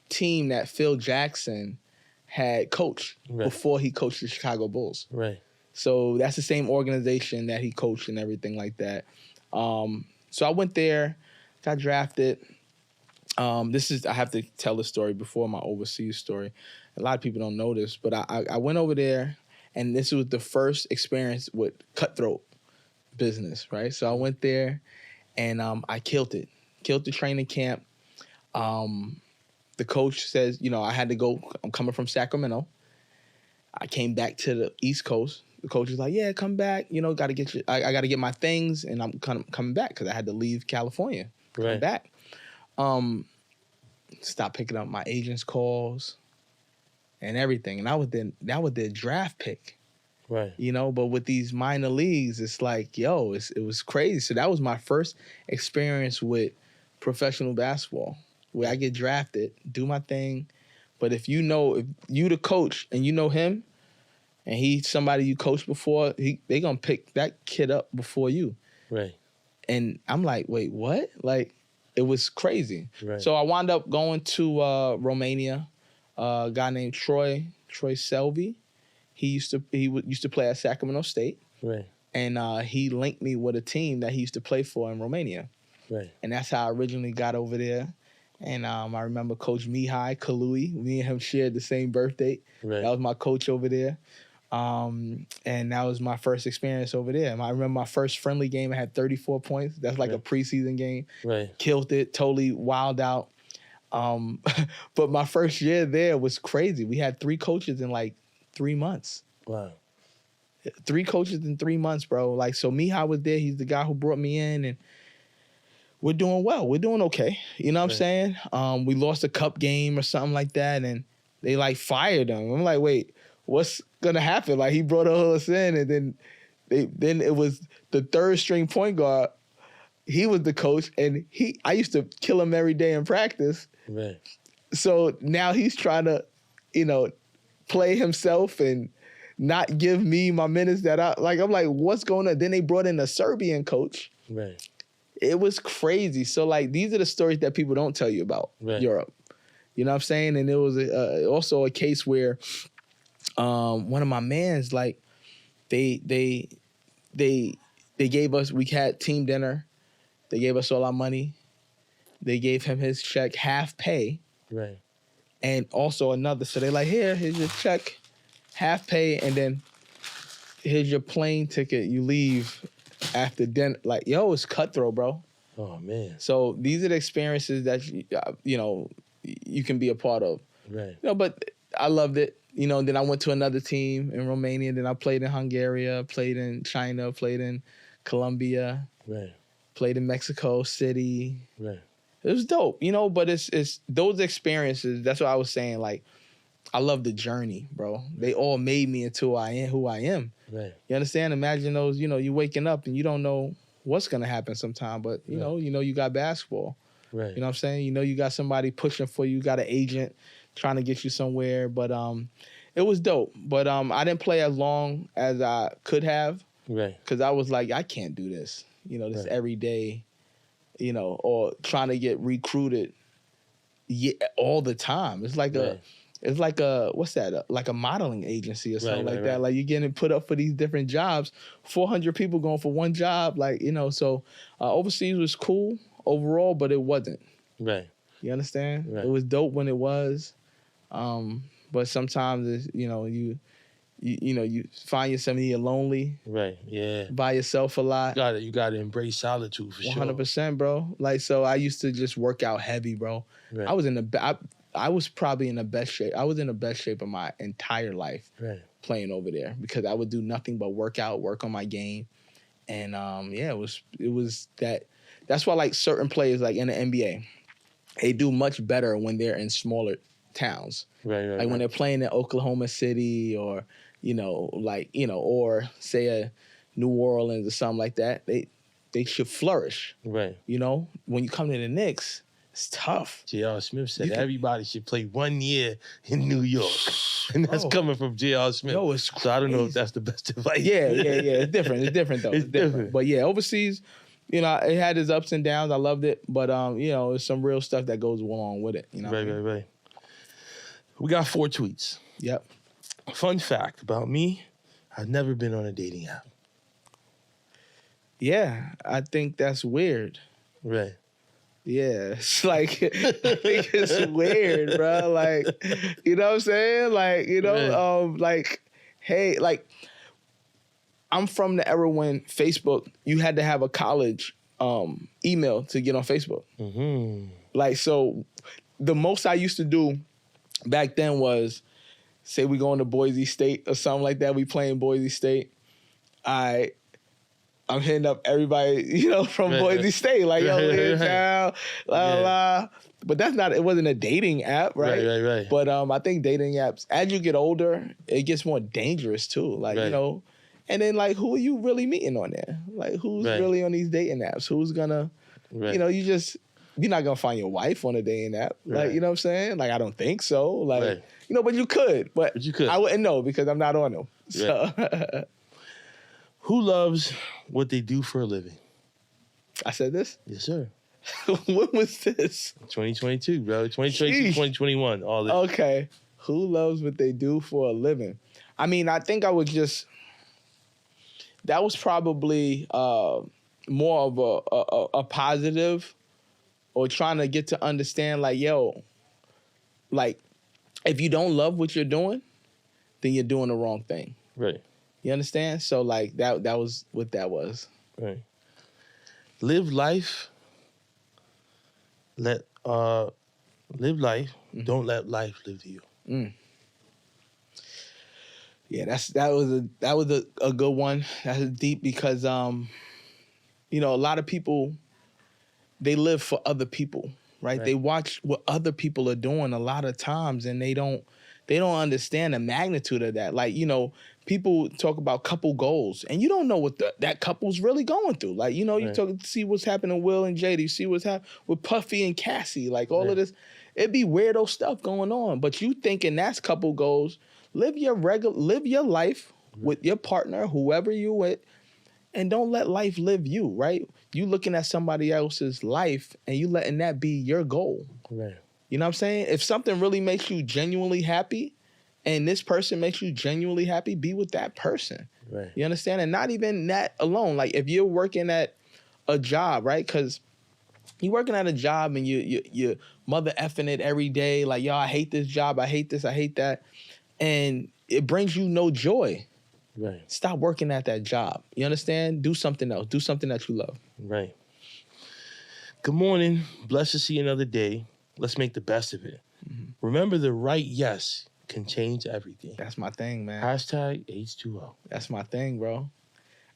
team that Phil Jackson had coached before he coached the Chicago Bulls. Right. So that's the same organization that he coached and everything like that. So I went there, got drafted. I have to tell the story before my overseas story. A lot of people don't know this, but I went over there, and this was the first experience with cutthroat business, right? So I went there, and I killed it. Killed the training camp. The coach says, you know, I had to go. I'm coming from Sacramento. I came back to the East Coast. The coach was like, yeah, come back. You know, got to get you. I got to get my things, and I'm coming back because I had to leave California. Come back. Stop picking up my agent's calls and everything. And that was their draft pick. Right. You know, but with these minor leagues, it's like, yo, it was crazy. So that was my first experience with professional basketball, where I get drafted, do my thing. But if you the coach and you know him, and he's somebody you coached before, they gonna pick that kid up before you. Right. And I'm like, wait, what? Like, it was crazy. Right. So I wound up going to Romania. A guy named Troy Selvey. He used to play at Sacramento State. Right. And he linked me with a team that he used to play for in Romania. Right. And that's how I originally got over there. And I remember Coach Mihai Kalui. Me and him shared the same birthday. Right. That was my coach over there. And that was my first experience over there. I remember my first friendly game, I had 34 points. That's like a preseason game. Right. Killed it, totally wild out. But my first year there was crazy. We had 3 coaches in like 3 months. Wow. 3 coaches in 3 months, bro. Like, so Mihai was there. He's the guy who brought me in, and we're doing well. We're doing okay. You know what I'm saying? We lost a cup game or something like that, and they like fired him. I'm like, wait, what's gonna happen? Like, he brought us in, and then it was the 3rd string point guard. He was the coach, and I used to kill him every day in practice. Right. So now he's trying to, play himself and not give me my minutes that I'm like, what's going on? Then they brought in a Serbian coach. Right. It was crazy. So, like, these are the stories that people don't tell you about Europe. You know what I'm saying? And it was also a case where one of my mans, like, they gave us, we had team dinner. They gave us all our money. They gave him his check, half pay. Right. And also another. So they're like, here's your check, half pay, and then here's your plane ticket. You leave after dinner. Like, yo, it's cutthroat, bro. Oh, man. So these are the experiences that, you can be a part of. Right. But I loved it. Then I went to another team in Romania. Then I played in Hungary, played in China, played in Colombia. Right. Played in Mexico City. Right. It was dope, but it's those experiences. That's what I was saying. Like, I love the journey, bro. They all made me into who I am. Right. You understand? Imagine those, you waking up and you don't know what's going to happen sometime, but you know you got basketball. Right. You know what I'm saying? You got somebody pushing for you, you got an agent trying to get you somewhere, but it was dope. But I didn't play as long as I could have. Right. Cuz I was like, I can't do this. This every day, or trying to get recruited all the time. It's like what's that? Like a modeling agency or something like that. Like, you're getting put up for these different jobs, 400 people going for one job. Like, so overseas was cool overall, but it wasn't. Right. You understand? Right. It was dope when it was. But sometimes it's, you find yourself you're lonely. Right. Yeah. By yourself a lot. You gotta embrace solitude for 100%, bro. Like, so I used to just work out heavy, bro. Right. I was probably in the best shape. I was in the best shape of my entire life playing over there, because I would do nothing but work on my game. And it was that. That's why, like, certain players, like in the NBA, they do much better when they're in smaller towns. Right. When they're playing in Oklahoma City or or say a New Orleans or something like that, they should flourish. Right. When you come to the Knicks, it's tough. J.R. Smith said everybody should play 1 year in New York. And that's coming from J.R. Smith. Yo, it's crazy. So I don't know if that's the best advice. Yeah. It's different. It's different, though. It's different. But yeah, overseas, it had its ups and downs. I loved it. But, there's some real stuff that goes along with it. Right. We got 4 tweets. Yep. Fun fact about me, I've never been on a dating app. Yeah, I think that's weird. Right. Yeah, it's like, I think it's weird, bro. Like, you know what I'm saying? Like, like, hey, like, I'm from the era when Facebook, you had to have a college email to get on Facebook. Mm-hmm. Like, so the most I used to do back then was, say we going to Boise State or something like that. We playing Boise State. I'm hitting up everybody, from Boise State. Like, yo, here town, la. But it wasn't a dating app, right? Right. But I think dating apps, as you get older, it gets more dangerous too. Like, and then, like, who are you really meeting on there? Like, who's really on these dating apps? Who's gonna, you're not gonna find your wife on a dating app. Like, you know what I'm saying? Like, I don't think so. Like, but you could. But you could. I wouldn't know because I'm not on them. So. Who loves what they do for a living? I said this? Yes, sir. When was this? 2022, bro. 2022, 2021. All this. Okay. Who loves what they do for a living? I mean, I think I would just... That was probably more of a positive, or trying to get to understand, like, yo, like, if you don't love what you're doing, then you're doing the wrong thing. Right. You understand? So like that was what that was. Right. Live life. Live life. Mm-hmm. Don't let life live you. Yeah, that was a good one. That's deep because you know, a lot of people, they live for other people, right? They watch what other people are doing a lot of times, and they don't understand the magnitude of that. Like, you know, people talk about couple goals, and you don't know what that couple's really going through. Like, you know, you see what's happening with Will and JD, you see what's happening with Puffy and Cassie, like all of this. It'd be weirdo stuff going on, but you thinking that's couple goals. Live your life with your partner, whoever you with, and don't let life live you, right? You looking at somebody else's life and you letting that be your goal. Right. You know what I'm saying? If something really makes you genuinely happy and this person makes you genuinely happy, be with that person. Right. You understand? And not even that alone. Like if you're working at a job, right? Because you're working at a job and you mother effing it every day. Like, yo, I hate this job. I hate this. I hate that. And it brings you no joy. Right. Stop working at that job. You understand? Do something else. Do something that you love. Right. Good morning. Blessed to see another day. Let's make the best of it. Mm-hmm. Remember, the right yes can change everything. That's my thing, man. Hashtag H2O. That's my thing, bro.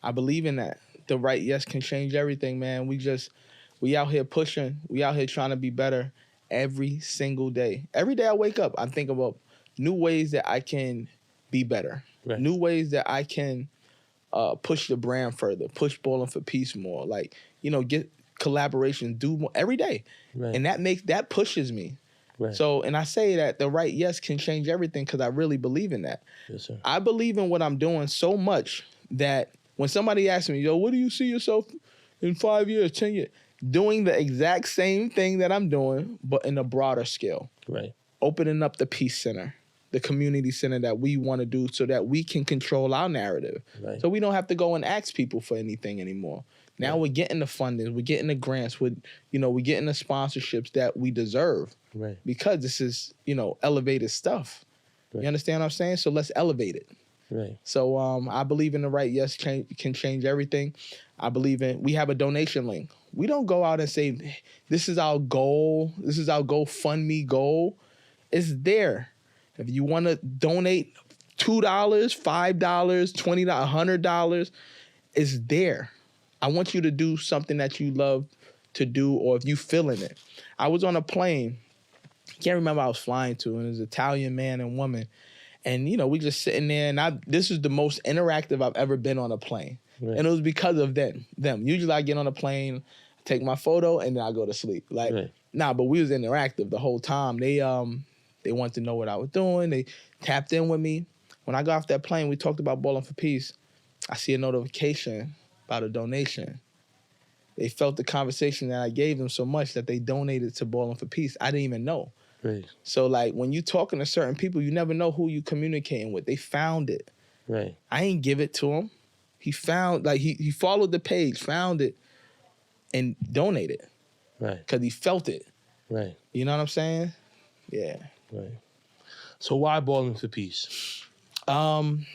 I believe in that. The right yes can change everything, man. We out here pushing. We out here trying to be better every single day. Every day I wake up, I think about new ways that I can be better. Right. New ways that I can push the brand further, push Ballin for Peace more. Like, you know, get collaboration, do more every day. Right. And that pushes me. Right. So, and I say that the right yes can change everything because I really believe in that. Yes, sir. I believe in what I'm doing so much that when somebody asks me, yo, what do you see yourself in 5 years, 10 years? Doing the exact same thing that I'm doing, but in a broader scale. Right. Opening up the Peace Center, the community center that we want to do so that we can control our narrative. Right. So we don't have to go and ask people for anything anymore. Now we're getting the funding, we're getting the grants, we're getting the sponsorships that we deserve. Right. Because this is, elevated stuff. Right. You understand what I'm saying? So let's elevate it. Right. So I believe in the right yes can change everything. I believe we have a donation link. We don't go out and say, this is our goal, this is our GoFundMe goal. It's there. If you want to donate $2, $5, $20, $100, it's there. I want you to do something that you love to do, or if you feeling it. I was on a plane. I can't remember I was flying to, and it was an Italian man and woman. And, we just sitting there, and this is the most interactive I've ever been on a plane. Right. And it was because of them. Usually I get on a plane, take my photo, and then I go to sleep. Like, right. But we was interactive the whole time. They wanted to know what I was doing. They tapped in with me. When I got off that plane, we talked about Ballin for Peace. I see a notification about a donation. They felt the conversation that I gave them so much that they donated to Ballin for Peace. I didn't even know. Right. So, like, when you talking to certain people, you never know who you communicating with. They found it. Right. I ain't give it to him. He found, he followed the page, found it, and donated. Right. Because he felt it. Right. You know what I'm saying? Yeah. Right. So why Ballin for Peace? Ballin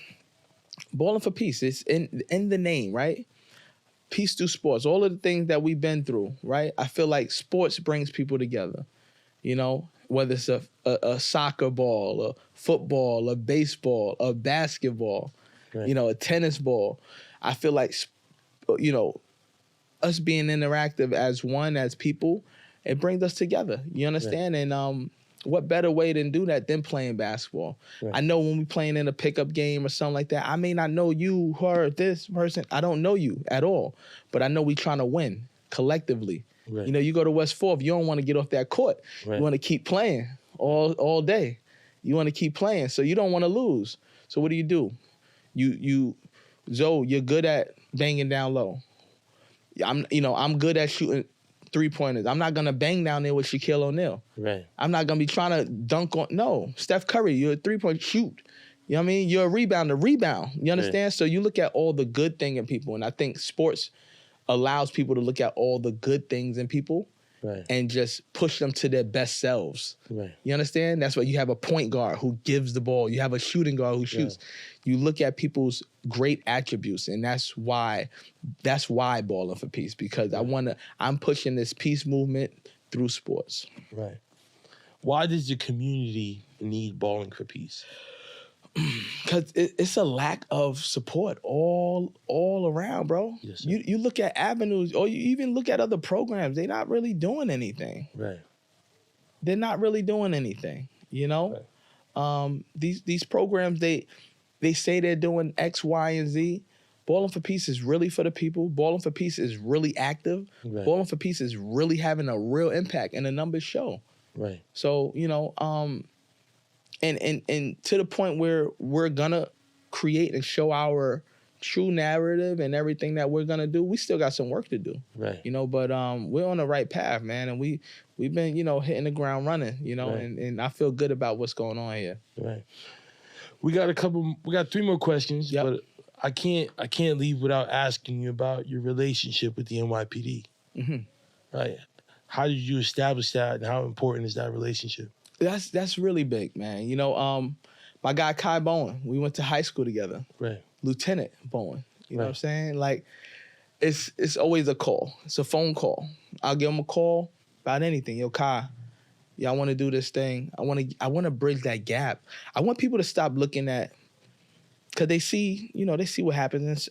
for Peace. It's in the name, right? Peace through sports. All of the things that we've been through, right? I feel like sports brings people together. Whether it's a soccer ball, a football, a baseball, a basketball, right. A tennis ball. I feel like, us being interactive as one, as people, it brings us together. You understand? Right. And what better way than do that than playing basketball? Right. I know when we playing in a pickup game or something like that, I may not know you, her, this person. I don't know you at all. But I know we trying to win collectively. Right. You go to West 4th, you don't want to get off that court. Right. You want to keep playing all day. You want to keep playing, so you don't want to lose. So what do? Zoe, you're good at banging down low. I'm good at shooting 3-pointers. I'm not gonna bang down there with Shaquille O'Neal. Right. I'm not gonna be trying to dunk on. No, Steph Curry, you're a 3-point shoot. You know what I mean? You're a rebounder. Rebound. You understand? Right. So you look at all the good thing in people, and I think sports allows people to look at all the good things in people and just push them to their best selves. Right. You understand? That's why you have a point guard who gives the ball. You have a shooting guard who shoots. You look at people's great attributes, and that's why Ballin for Peace, because I'm pushing this peace movement through sports. Right. Why does the community need Ballin for Peace? Because it's a lack of support all around, bro. Yes, sir. You look at avenues, or you even look at other programs. They're not really doing anything. Right. They're not really doing anything. You know, these programs they say they're doing X, Y, and Z. Ballin for Peace is really for the people. Ballin for Peace is really active. Right. Ballin for Peace is really having a real impact, and the numbers show. Right. So and to the point where we're gonna create and show our true narrative and everything that we're gonna do, we still got some work to do. Right. You know, but we're on the right path, man, and we've been, hitting the ground running, right. and I feel good about what's going on here. Right. We got 3 more questions, but I can't leave without asking you about your relationship with the NYPD. Mm-hmm. Right. How did you establish that, and how important is that relationship? That's really big, man. My guy Kai Bowen, we went to high school together. Right. Lieutenant Bowen. You know what I'm saying? Like, it's always a call. It's a phone call. I'll give him a call about anything. Yo, Kai, I want to do this thing. I want to bridge that gap. I want people to stop looking at, because they see what happens.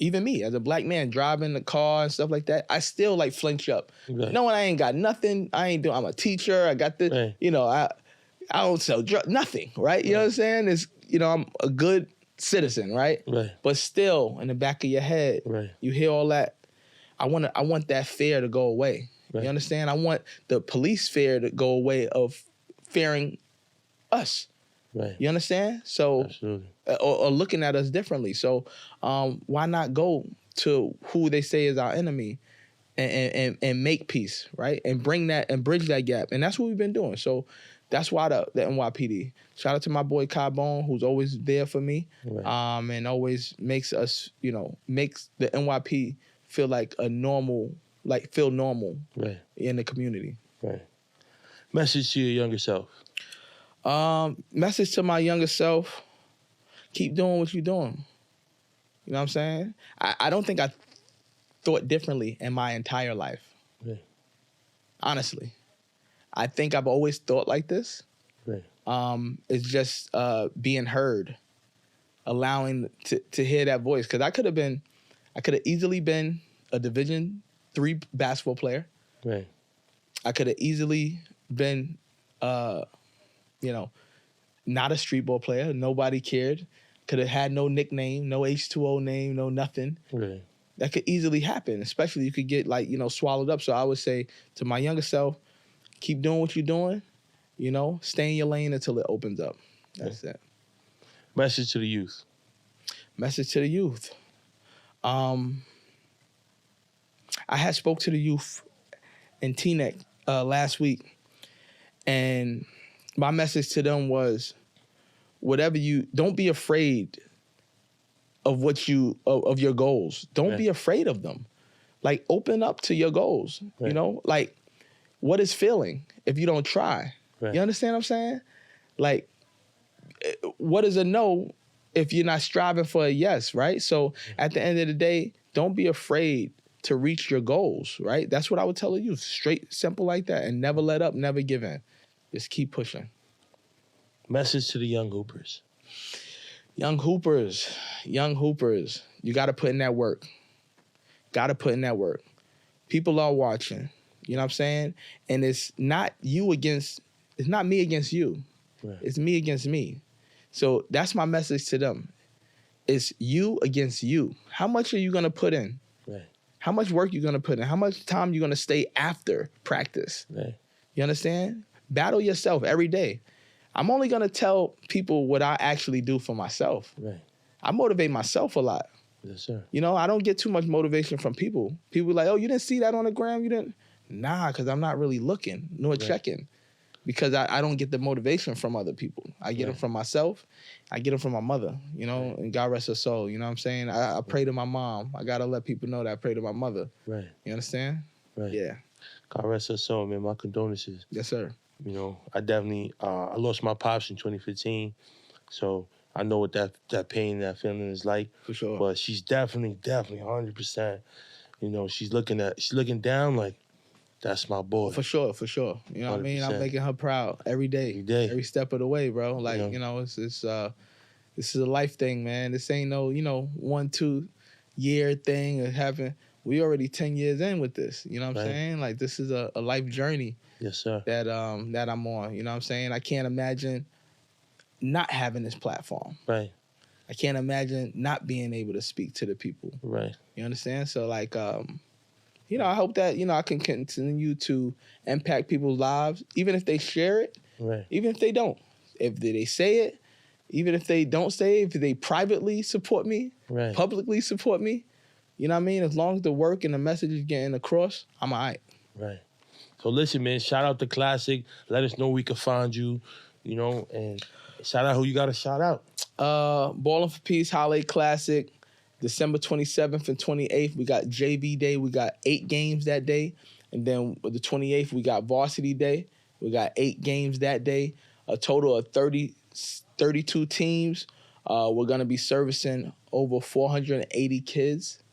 Even me, as a black man driving the car and stuff like that, I still like flinch up. Right. Knowing I ain't got nothing, I'm a teacher, I got this, right. I don't sell drugs, nothing, right? You know what I'm saying? It's, I'm a good citizen, right? Right. But still, in the back of your head, right. you hear all that. I want that fear to go away. Right. You understand? I want the police fear to go away of fearing us. Right. You understand? So, absolutely. Or looking at us differently. So, why not go to who they say is our enemy and make peace, right? And bring that and bridge that gap. And that's what we've been doing. So, that's why the NYPD. Shout out to my boy Kai Bone, who's always there for me, right. And always makes us, makes the NYP feel like normal, right. In the community. Right. Message to your younger self. Message to my younger self, keep doing what you're doing. You know what I'm saying? I don't think I thought differently in my entire life. Right. Honestly. I think I've always thought like this. Right. It's just being heard, allowing to hear that voice. Because I could have easily been a Division III basketball player. Right. I could have easily been not a street ball player. Nobody cared. Could have had no nickname, no H2O name, no nothing. Right. That could easily happen, especially you could get swallowed up. So I would say to my younger self, keep doing what you're doing, stay in your lane until it opens up. That's it. Message to the youth. Message to the youth. I had spoke to the youth in Teaneck last week, and my message to them was, don't be afraid of of your goals. Don't be afraid of them. Like, open up to your goals, like, what is failing if you don't try? Right. You understand what I'm saying? Like, what is a no if you're not striving for a yes, right? So at the end of the day, don't be afraid to reach your goals, right? That's what I would tell you. Straight, simple like that. And never let up, never give in. Just keep pushing. Message to the young hoopers. Young hoopers, you got to put in that work. People are watching. You know what I'm saying? And it's not me against you. Right. It's me against me. So that's my message to them. It's you against you. How much are you going to put in? Right. How much work you going to put in? How much time you going to stay after practice? Right. You understand? Battle yourself every day. I'm only going to tell people what I actually do for myself. Right. I motivate myself a lot. Yes, sir. I don't get too much motivation from people. People are like, oh, you didn't see that on the gram? You didn't? Nah, because I'm not really looking nor checking. Because I don't get the motivation from other people. I get them from myself. I get them from my mother, and God rest her soul. You know what I'm saying? I pray to my mom. I got to let people know that I pray to my mother. Right. You understand? Right. Yeah. God rest her soul, man. My condolences. Yes, sir. You know, I definitely, I lost my pops in 2015. So I know what that pain, that feeling is like. For sure. But she's definitely 100%. You know, she's looking down like, that's my boy. For sure. You know what I mean? I'm making her proud every day. Every step of the way, bro. Like, you know, this is a life thing, man. This ain't no, 1-2 year thing of having. We already 10 years in with this. You know what I'm saying? Like, this is a life journey. Yes, sir. That I'm on. You know what I'm saying? I can't imagine not having this platform. Right. I can't imagine not being able to speak to the people. Right. You understand? So like, I hope that, I can continue to impact people's lives, even if they share it, even if they don't. If they say it, even if they don't say it, if they privately support me, publicly support me, you know what I mean? As long as the work and the message is getting across, I'm all right. Right. So listen, man, shout out the Classic. Let us know we can find you, and shout out who you got to shout out. Ballin for Peace Holiday Classic, December 27th and 28th. We got JV Day. We got 8 games that day. And then the 28th, we got Varsity Day. We got 8 games that day. A total of 32 teams. We're going to be servicing over 480 kids.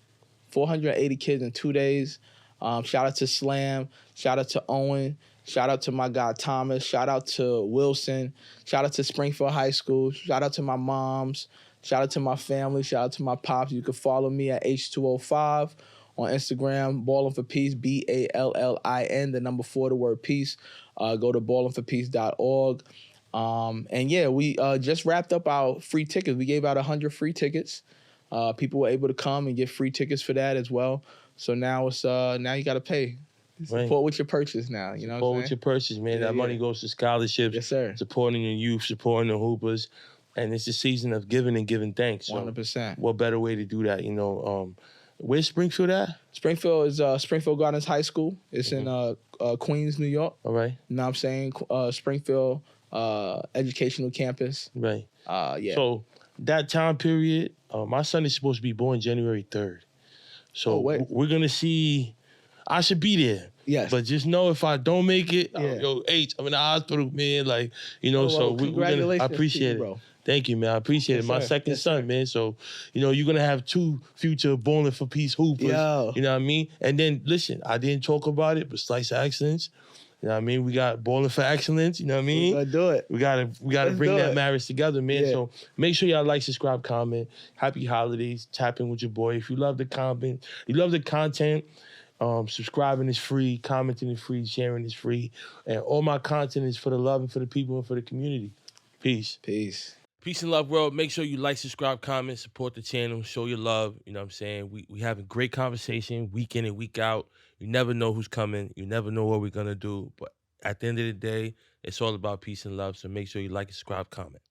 480 kids in 2 days. Shout out to Slam. Shout out to Owen. Shout out to my guy Thomas. Shout out to Wilson. Shout out to Springfield High School. Shout out to my moms. Shout out to my family. Shout out to my pops. You can follow me at H2O5 on Instagram. Ballin for Peace, BALLIN, the number 4, the word peace. Go to ballinforpeace.org. And yeah, we just wrapped up our free tickets. We gave out 100 free tickets. People were able to come and get free tickets for that as well. So now it's now you got to pay. Support with your purchase now. You know Support with your purchase, man. That money goes to scholarships. Yes, sir. Supporting the youth, supporting the hoopers. And it's a season of giving and giving thanks. So 100%. What better way to do that, Where's Springfield at? Springfield is Springfield Gardens High School. It's in Queens, New York. All right. You know what I'm saying? Springfield Educational Campus. Right. Yeah. So that time period, my son is supposed to be born January 3rd. So we're going to see, I should be there. Yes. But just know if I don't make it, yo, H, I'm in the hospital, man. Like, so we're going to, I appreciate it. Bro. Thank you, man. I appreciate it. My second son, man. So, you're going to have 2 future Ballin for Peace hoopers. Yo. You know what I mean? And then, listen, I didn't talk about it, but Slice of Excellence. You know what I mean? We got Ballin for Excellence. You know what I mean? Let's do it. We gotta bring that marriage together, man. Yeah. So make sure y'all like, subscribe, comment. Happy holidays. Tap in with your boy. If you love the content, subscribing is free, commenting is free, sharing is free. And all my content is for the love and for the people and for the community. Peace. Peace. Peace and love, world. Make sure you like, subscribe, comment, support the channel, show your love. You know what I'm saying? We have a great conversation week in and week out. You never know who's coming. You never know what we're going to do. But at the end of the day, it's all about peace and love. So make sure you like, subscribe, comment.